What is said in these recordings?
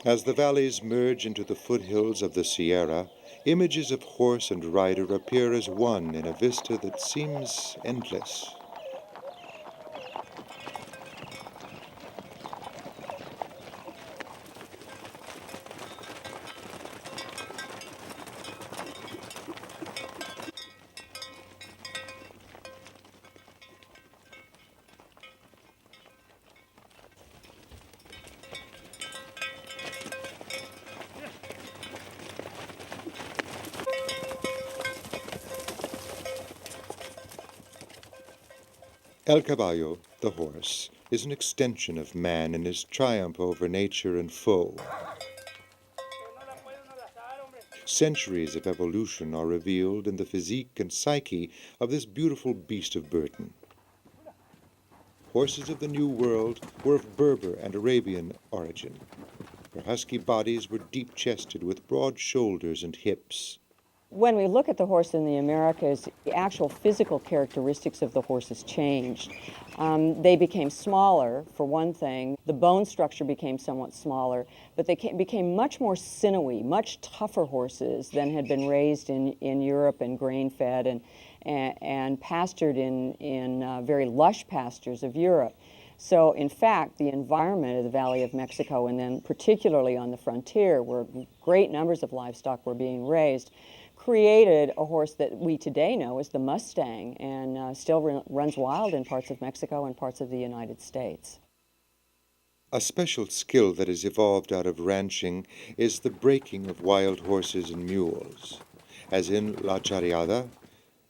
As the valleys merge into the foothills of the Sierra, images of horse and rider appear as one in a vista that seems endless. El Caballo, the horse, is an extension of man in his triumph over nature and foe. Centuries of evolution are revealed in the physique and psyche of this beautiful beast of burden. Horses of the New World were of Berber and Arabian origin. Their husky bodies were deep-chested with broad shoulders and hips. When we look at the horse in the Americas, the actual physical characteristics of the horses changed. They became smaller, for one thing. The bone structure became somewhat smaller, but they became much more sinewy, much tougher horses than had been raised in Europe and grain-fed and pastured in very lush pastures of Europe. So, in fact, the environment of the Valley of Mexico, and then particularly on the frontier, where great numbers of livestock were being raised, created a horse that we today know as the Mustang and still runs wild in parts of Mexico and parts of the United States. A special skill that has evolved out of ranching is the breaking of wild horses and mules. As in La Charreada,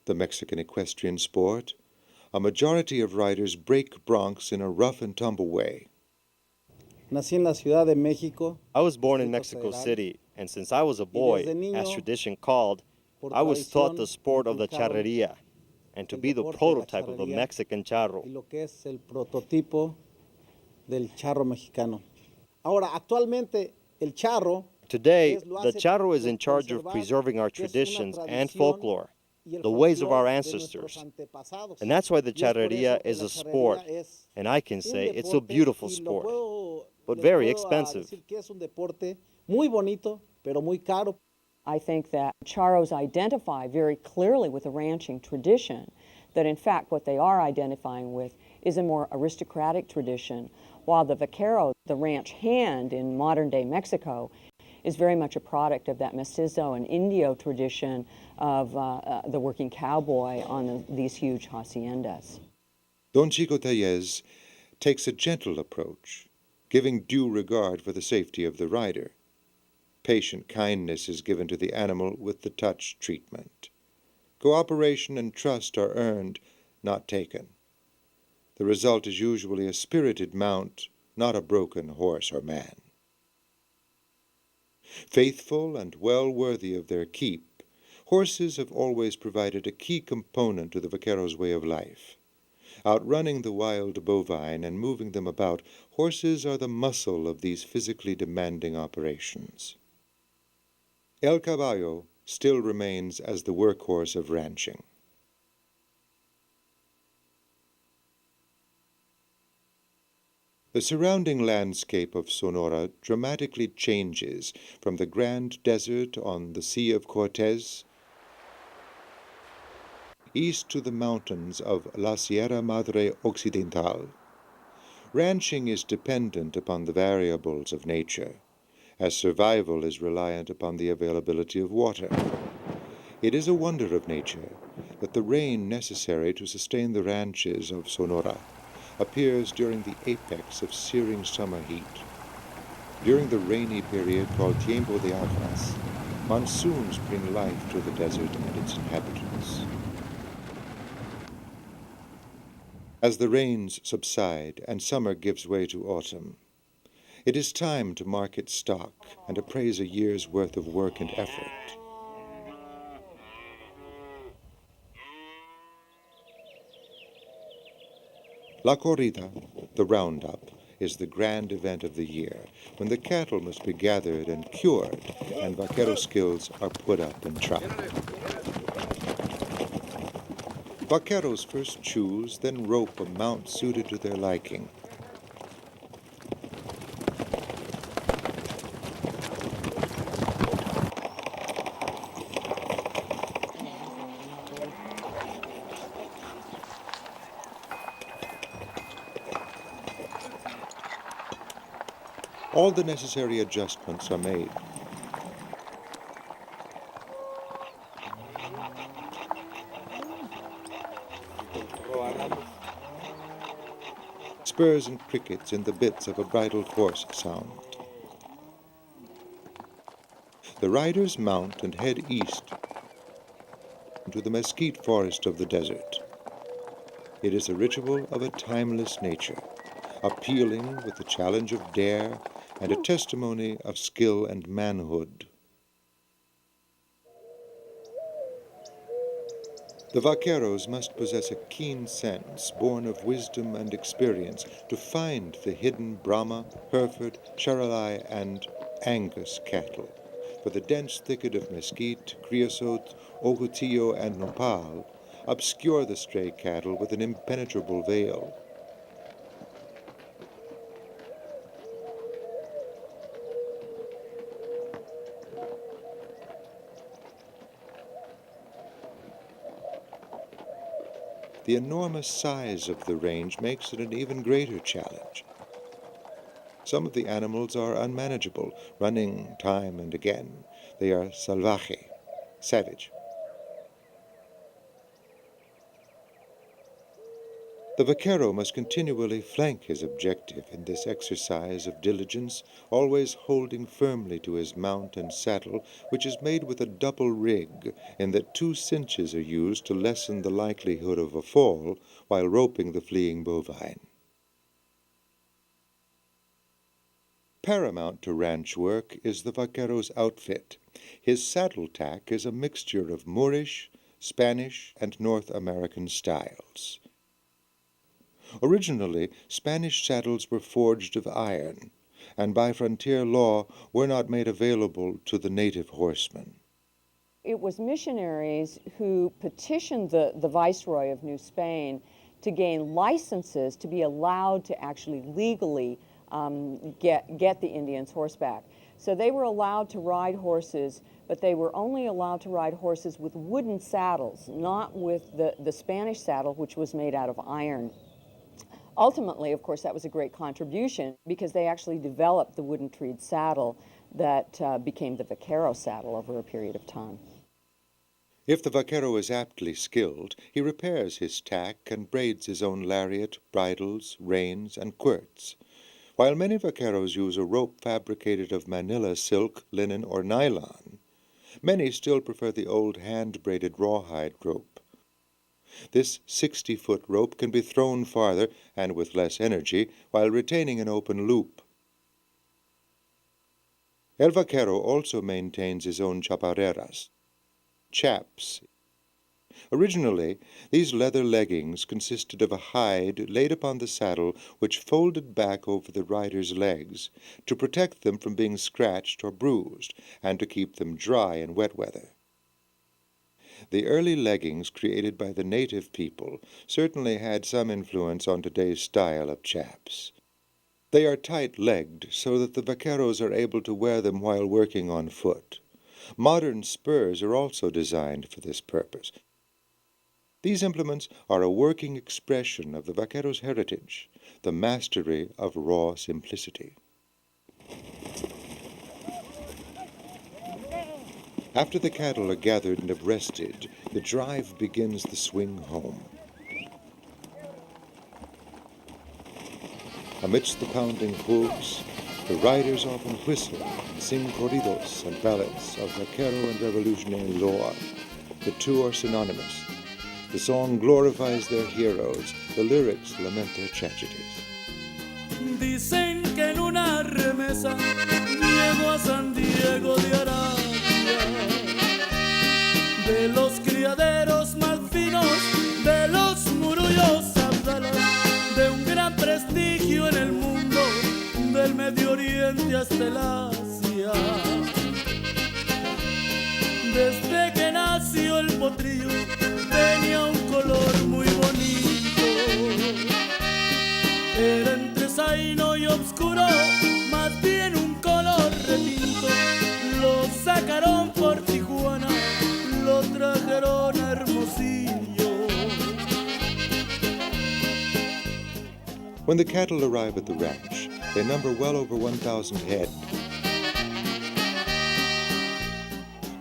the Mexican equestrian sport, a majority of riders break broncs in a rough-and-tumble way. Nací en la Ciudad de México. I was born in Mexico City, and since I was a boy, as tradition called, I was taught the sport of the charrería, and to be the prototype of the Mexican charro. Y lo que es el prototipo del charro mexicano. Ahora, actualmente, el charro. Today, the charro is in charge of preserving our traditions and folklore, the ways of our ancestors. And that's why the charrería is a sport, and I can say it's a beautiful sport, but very expensive. I think that charros identify very clearly with a ranching tradition, that in fact what they are identifying with is a more aristocratic tradition, while the vaquero, the ranch hand in modern-day Mexico, is very much a product of that mestizo and Indio tradition of the working cowboy on these huge haciendas. Don Chico Tellez takes a gentle approach, giving due regard for the safety of the rider. Patient kindness is given to the animal with the touch treatment. Cooperation and trust are earned, not taken. The result is usually a spirited mount, not a broken horse or man. Faithful and well worthy of their keep, horses have always provided a key component to the vaquero's way of life. Outrunning the wild bovine and moving them about, horses are the muscle of these physically demanding operations. El Caballo still remains as the workhorse of ranching. The surrounding landscape of Sonora dramatically changes from the grand desert on the Sea of Cortez east to the mountains of La Sierra Madre Occidental. Ranching is dependent upon the variables of nature, as survival is reliant upon the availability of water. It is a wonder of nature that the rain necessary to sustain the ranches of Sonora appears during the apex of searing summer heat. During the rainy period called Tiempo de Aguas, monsoons bring life to the desert and its inhabitants. As the rains subside and summer gives way to autumn, it is time to market stock and appraise a year's worth of work and effort. La Corrida, the roundup, is the grand event of the year, when the cattle must be gathered and cured, and vaquero skills are put up and tried. Vaqueros first choose, then rope a mount suited to their liking. All the necessary adjustments are made. Spurs and crickets in the bits of a bridled horse sound. The riders mount and head east to the mesquite forest of the desert. It is a ritual of a timeless nature, appealing with the challenge of dare and a testimony of skill and manhood. The vaqueros must possess a keen sense, born of wisdom and experience, to find the hidden Brahma, Hereford, Charolais, and Angus cattle. For the dense thicket of mesquite, creosote, ocotillo, and nopal obscure the stray cattle with an impenetrable veil. The enormous size of the range makes it an even greater challenge. Some of the animals are unmanageable, running time and again. They are salvaje, savage. The vaquero must continually flank his objective in this exercise of diligence, always holding firmly to his mount and saddle, which is made with a double rig, in that 2 cinches are used to lessen the likelihood of a fall while roping the fleeing bovine. Paramount to ranch work is the vaquero's outfit. His saddle tack is a mixture of Moorish, Spanish, and North American styles. Originally, Spanish saddles were forged of iron, and by frontier law were not made available to the native horsemen. It was missionaries who petitioned the Viceroy of New Spain to gain licenses to be allowed to actually legally get the Indians horseback. So they were allowed to ride horses, but they were only allowed to ride horses with wooden saddles, not with the Spanish saddle, which was made out of iron. Ultimately, of course, that was a great contribution because they actually developed the wooden treed saddle that became the vaquero saddle over a period of time. If the vaquero is aptly skilled, he repairs his tack and braids his own lariat, bridles, reins, and quirts. While many vaqueros use a rope fabricated of manila silk, linen, or nylon, many still prefer the old hand-braided rawhide rope. This 60-foot rope can be thrown farther and with less energy while retaining an open loop. El vaquero also maintains his own chaparreras, chaps. Originally, these leather leggings consisted of a hide laid upon the saddle which folded back over the rider's legs to protect them from being scratched or bruised and to keep them dry in wet weather. The early leggings created by the native people certainly had some influence on today's style of chaps. They are tight-legged so that the vaqueros are able to wear them while working on foot. Modern spurs are also designed for this purpose. These implements are a working expression of the vaquero's heritage, the mastery of raw simplicity. After the cattle are gathered and have rested, the drive begins the swing home. Amidst the pounding hooves, the riders often whistle and sing corridos and ballads of vaquero and revolutionary lore. The two are synonymous. The song glorifies their heroes, the lyrics lament their tragedies. Dicen que en una remesa llegó a San Diego de Arabia, de los criaderos más finos, de los murullos abdalas, de un gran prestigio en el mundo, del Medio Oriente hasta el Asia. Desde que nació el potrillo tenía un color muy bonito, era entre zaino y oscuro, más bien un color retinto. Lo sacaron por Tijuana, lo trajeron a Hermosillo. When the cattle arrive at the ranch, They number well over 1,000 head.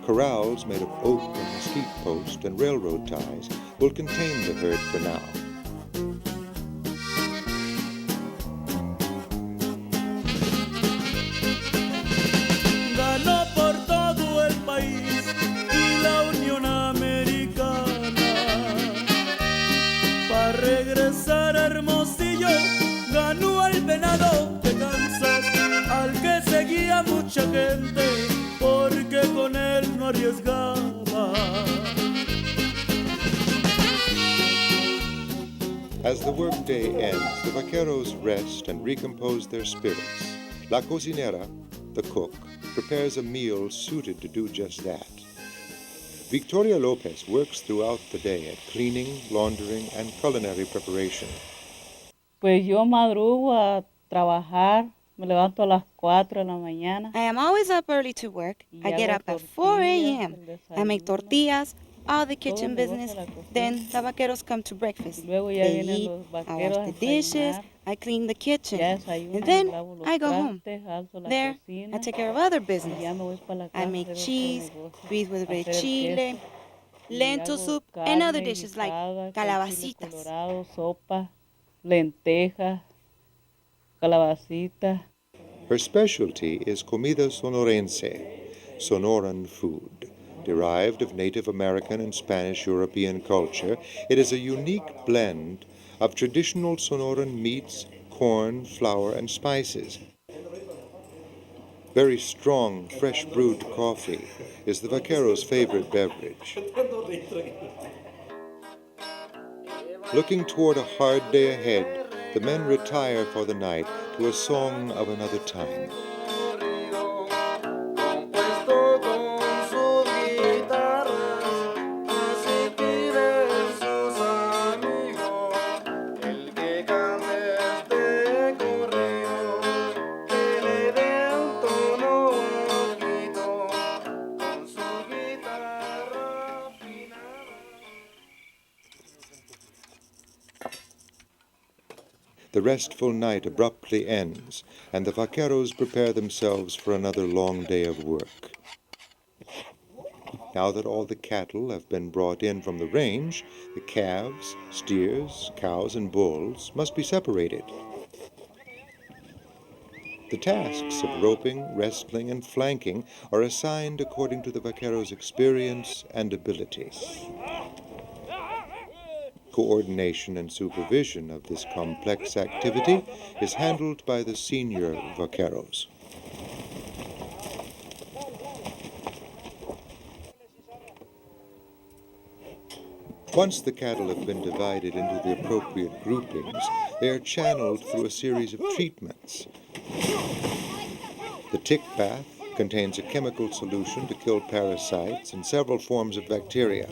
Corrals made of oak and mesquite post and railroad ties will contain the herd for now. Ganó por todo el país y la Unión Americana. Para regresar a Hermosillo, ganó al venado de Kansas, al que seguía mucha gente, porque con él no arriesgaba. As the workday ends, the vaqueros rest and recompose their spirits. La cocinera, the cook, prepares a meal suited to do just that. Victoria Lopez works throughout the day at cleaning, laundering, and culinary preparation. Pues yo madrugo a trabajar, me levanto a las 4 de la mañana. I am always up early to work. I get up at 4 a.m. I make tortillas, all the kitchen business. Then the vaqueros come to breakfast. Luego ya They vienen eat, los I vaqueros wash a the dishes, desayunar. I clean the kitchen. Ya desayunan, And then lavo los I go home. trastes, alzo la There, cocina, I take care of other y business. ya me voy para la I casa, make hacer otro cheese, negocio, grease with red hacer el chile, queso, y lentil hago soup, and other carne dishes like guisada, con chile calabacitas. colorado, sopa, lentejas, calabacita. Her specialty is comida sonorense, Sonoran food. Derived of Native American and Spanish European culture, it is a unique blend of traditional Sonoran meats, corn, flour, and spices. Very strong, fresh brewed coffee is the vaquero's favorite beverage. Looking toward a hard day ahead, the men retire for the night to a song of another time. The restful night abruptly ends, and the vaqueros prepare themselves for another long day of work. Now that all the cattle have been brought in from the range, the calves, steers, cows, and bulls must be separated. The tasks of roping, wrestling, and flanking are assigned according to the vaquero's experience and ability. Coordination and supervision of this complex activity is handled by the senior vaqueros. Once the cattle have been divided into the appropriate groupings, they are channeled through a series of treatments. The tick bath contains a chemical solution to kill parasites and several forms of bacteria.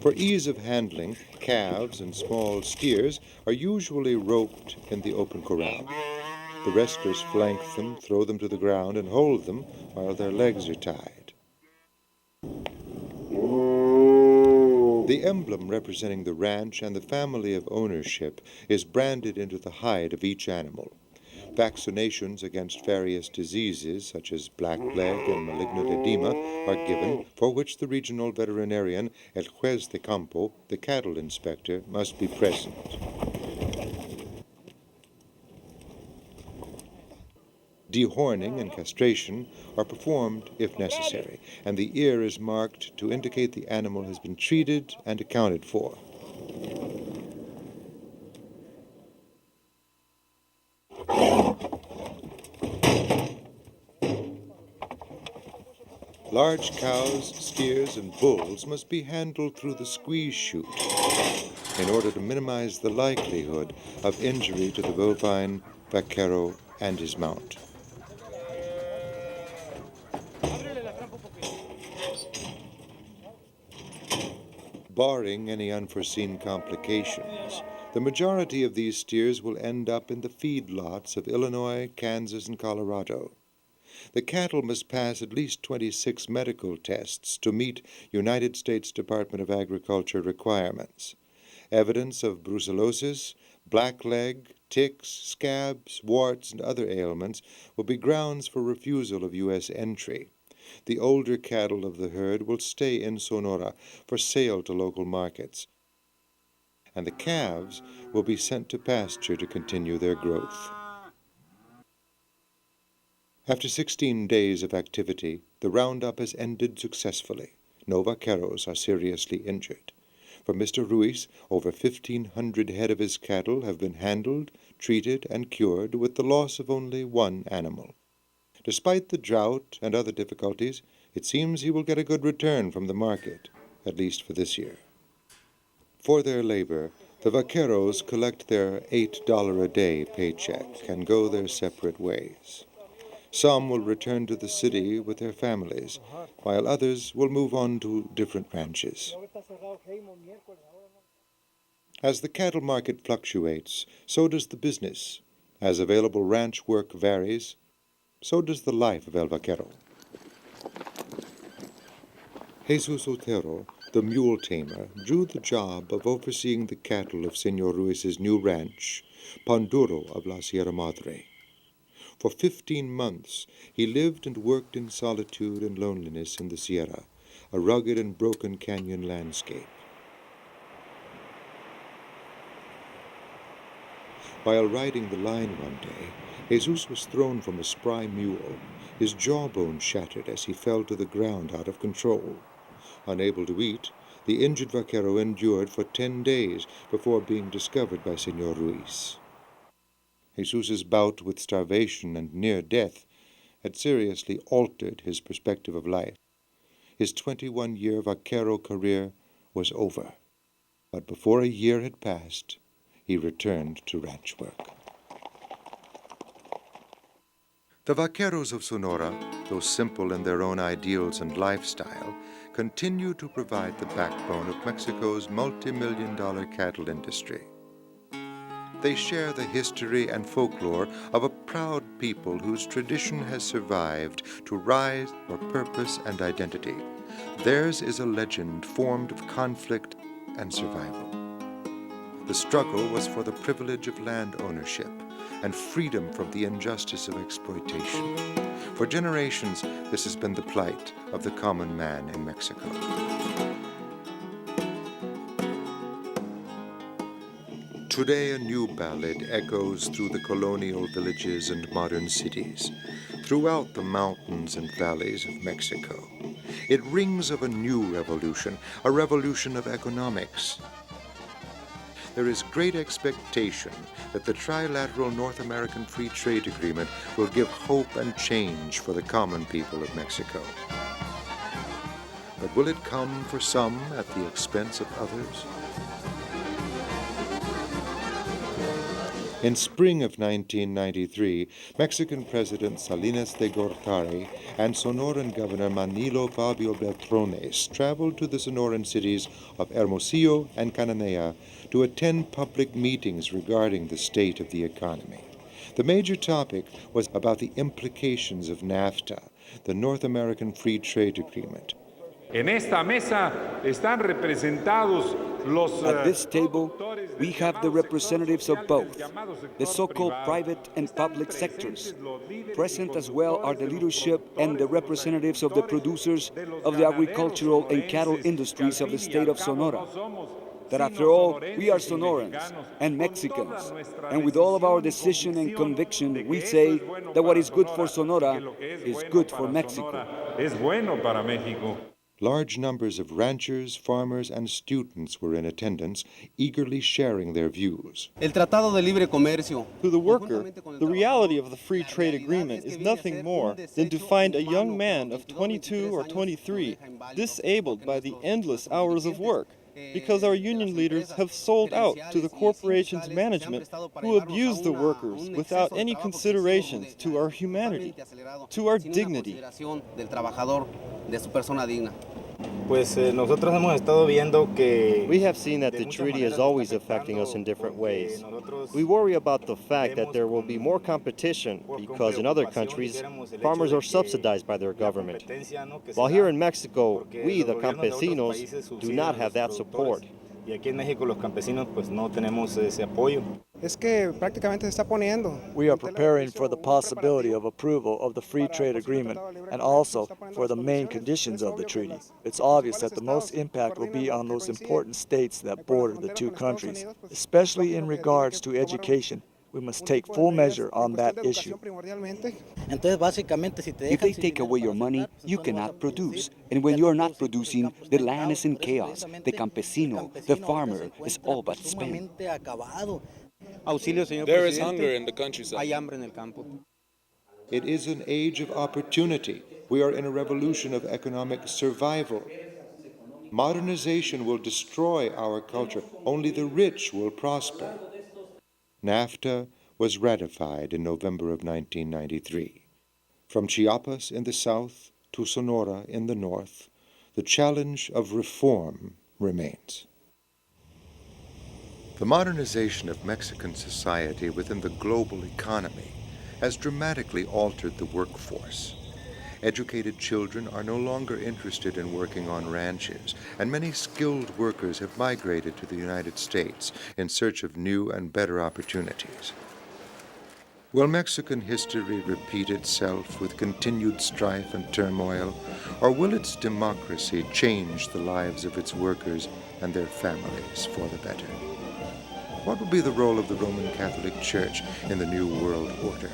For ease of handling, calves and small steers are usually roped in the open corral. The wrestlers flank them, throw them to the ground, and hold them while their legs are tied. The emblem representing the ranch and the family of ownership is branded into the hide of each animal. Vaccinations against various diseases, such as blackleg and malignant edema, are given, for which the regional veterinarian, El Juez de Campo, the cattle inspector, must be present. Dehorning and castration are performed if necessary, and the ear is marked to indicate the animal has been treated and accounted for. Large cows, steers, and bulls must be handled through the squeeze chute in order to minimize the likelihood of injury to the bovine vaquero and his mount. Barring any unforeseen complications, the majority of these steers will end up in the feedlots of Illinois, Kansas, and Colorado. The cattle must pass at least 26 medical tests to meet United States Department of Agriculture requirements. Evidence of brucellosis, blackleg, Ticks, scabs, warts, and other ailments will be grounds for refusal of U.S. entry. The older cattle of the herd will stay in Sonora for sale to local markets, and the calves will be sent to pasture to continue their growth. After 16 days of activity, the roundup has ended successfully. No vaqueros are seriously injured. For Mr. Ruiz, over 1,500 head of his cattle have been handled, treated, and cured with the loss of only one animal. Despite the drought and other difficulties, it seems he will get a good return from the market, at least for this year. For their labor, the vaqueros collect their $8 a day paycheck and go their separate ways. Some will return to the city with their families, while others will move on to different ranches. As the cattle market fluctuates, so does the business. As available ranch work varies, so does the life of El Vaquero. Jesus Otero, the mule tamer, drew the job of overseeing the cattle of Señor Ruiz's new ranch, Panduro of La Sierra Madre. For 15 months, he lived and worked in solitude and loneliness in the Sierra, a rugged and broken canyon landscape. While riding the line one day, Jesus was thrown from a spry mule. His jawbone shattered as he fell to the ground out of control. Unable to eat, the injured vaquero endured for 10 days before being discovered by Señor Ruiz. Jesus' bout with starvation and near death had seriously altered his perspective of life. His 21-year vaquero career was over. But before a year had passed, he returned to ranch work. The vaqueros of Sonora, though simple in their own ideals and lifestyle, continue to provide the backbone of Mexico's multi-million-dollar cattle industry. They share the history and folklore of a proud people whose tradition has survived to rise for purpose and identity. Theirs is a legend formed of conflict and survival. The struggle was for the privilege of land ownership and freedom from the injustice of exploitation. For generations, this has been the plight of the common man in Mexico. Today, a new ballad echoes through the colonial villages and modern cities, throughout the mountains and valleys of Mexico. It rings of a new revolution, a revolution of economics. There is great expectation that the trilateral North American Free Trade Agreement will give hope and change for the common people of Mexico. But will it come for some at the expense of others? In spring of 1993, Mexican President Salinas de Gortari and Sonoran Governor Manilo Fabio Beltrones traveled to the Sonoran cities of Hermosillo and Cananea to attend public meetings regarding the state of the economy. The major topic was about the implications of NAFTA, the North American Free Trade Agreement. En esta mesa están representados los At this table, we have the representatives of both, the so-called private and public sectors. Present as well are the leadership and the representatives of the producers of the agricultural and cattle industries of the state of Sonora. That after all, we are Sonorans and Mexicans, and with all of our decision and conviction, we say that what is good for Sonora is good for Mexico. Large numbers of ranchers, farmers, and students were in attendance, eagerly sharing their views. To the worker, the reality of the free trade agreement is nothing more than to find a young man of 22 or 23 disabled by the endless hours of work, because our union leaders have sold out to the corporation's management who abuse the workers without any considerations to our humanity, to our dignity. We have seen that the treaty is always affecting us in different ways. We worry about the fact that there will be more competition because in other countries, farmers are subsidized by their government. While here in Mexico, we, the campesinos, do not have that support. We are preparing for the possibility of approval of the free trade agreement and also for the main conditions of the treaty. It's obvious that the most impact will be on those important states that border the two countries, especially in regards to education. We must take full measure on that issue. If they take away your money, you cannot produce. And when you're not producing, the land is in chaos. The campesino, the farmer, is all but spent. There is hunger in the countryside. It is an age of opportunity. We are in a revolution of economic survival. Modernization will destroy our culture. Only the rich will prosper. NAFTA was ratified in November of 1993. From Chiapas in the south to Sonora in the north, the challenge of reform remains. The modernization of Mexican society within the global economy has dramatically altered the workforce. Educated children are no longer interested in working on ranches, and many skilled workers have migrated to the United States in search of new and better opportunities. Will Mexican history repeat itself with continued strife and turmoil, or will its democracy change the lives of its workers and their families for the better? What will be the role of the Roman Catholic Church in the New World Order?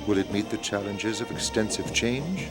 Will it meet the challenges of extensive change?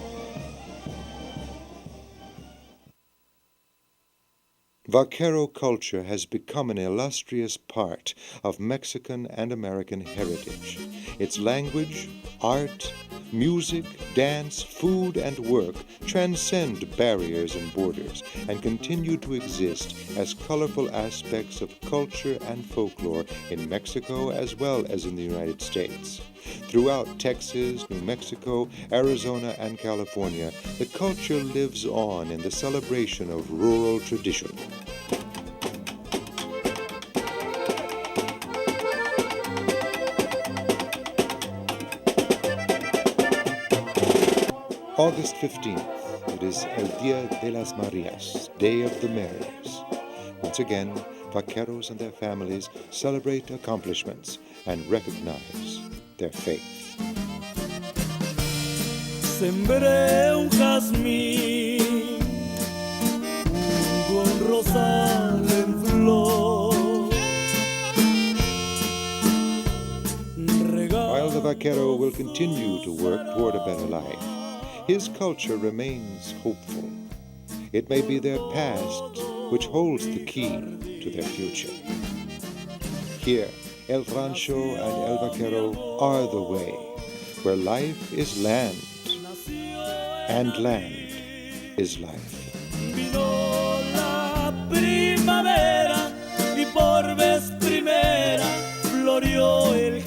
Vaquero culture has become an illustrious part of Mexican and American heritage. Its language, art, music, dance, food, and work transcend barriers and borders and continue to exist as colorful aspects of culture and folklore in Mexico as well as in the United States. Throughout Texas, New Mexico, Arizona, and California, the culture lives on in the celebration of rural tradition. August 15th, it is El Día de las Marias, Day of the Marys. Once again, vaqueros and their families celebrate accomplishments and recognize their faith. Sembré un jazmín junto a un rosal en flor. While the vaquero will continue to work toward a better life, his culture remains hopeful. It may be their past which holds the key to their future. Here, El Rancho and El Vaquero are the way, where life is land, and land is life. Vino la primavera y por vez primera floreó el